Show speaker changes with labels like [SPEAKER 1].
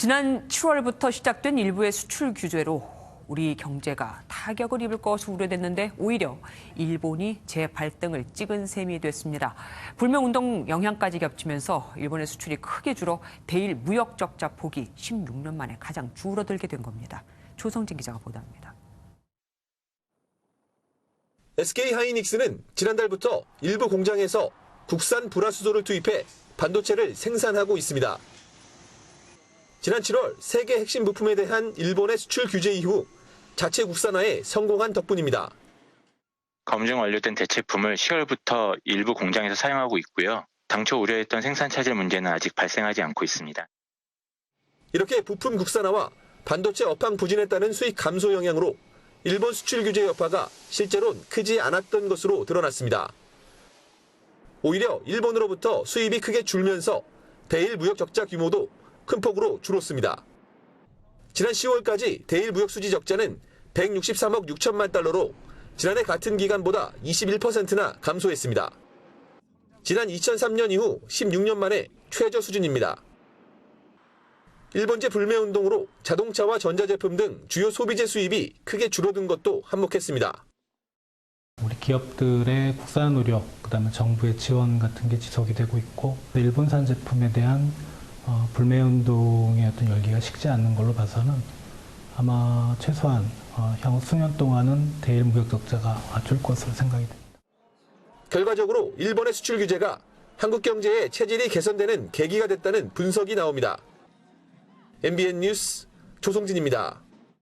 [SPEAKER 1] 지난 7월부터 시작된 일부의 수출 규제로 우리 경제가 타격을 입을 것으로 우려됐는데 오히려 일본이 재발등을 찍은 셈이 됐습니다. 불매운동 영향까지 겹치면서 일본의 수출이 크게 줄어 대일 무역 적자 폭이 16년 만에 가장 줄어들게 된 겁니다. 조성진 기자가 보도합니다.
[SPEAKER 2] SK하이닉스는 지난달부터 일부 공장에서 국산 불화수소를 투입해 반도체를 생산하고 있습니다. 지난 7월 세계 핵심 부품에 대한 일본의 수출 규제 이후 자체 국산화에 성공한 덕분입니다.
[SPEAKER 3] 검증 완료된 대체품을 10월부터 일부 공장에서 사용하고 있고요. 당초 우려했던 생산 차질 문제는 아직 발생하지 않고 있습니다.
[SPEAKER 2] 이렇게 부품 국산화와 반도체 업황 부진에 따른 수익 감소 영향으로 일본 수출 규제 여파가 실제로는 크지 않았던 것으로 드러났습니다. 오히려 일본으로부터 수입이 크게 줄면서 대일 무역 적자 규모도 큰 폭으로 줄었습니다. 지난 10월까지 대일 무역 수지 적자는 163억 6천만 달러로 지난해 같은 기간보다 21%나 감소했습니다. 지난 2003년 이후 16년 만에 최저 수준입니다. 일본제 불매운동으로 자동차와 전자제품 등 주요 소비재 수입이 크게 줄어든 것도 한몫했습니다.
[SPEAKER 4] 우리 기업들의 국산 노력, 그다음에 정부의 지원 같은 게 지속이 되고 있고 일본산 제품에 대한 불매운동의 어떤 열기가 식지 않는 걸로 봐서는 아마 최소한 향후 수년 동안은 대일 무역 적자가 줄 것으로 생각이 됩니다.
[SPEAKER 2] 결과적으로 일본의 수출 규제가 한국 경제의 체질이 개선되는 계기가 됐다는 분석이 나옵니다. MBN 뉴스 조성진입니다.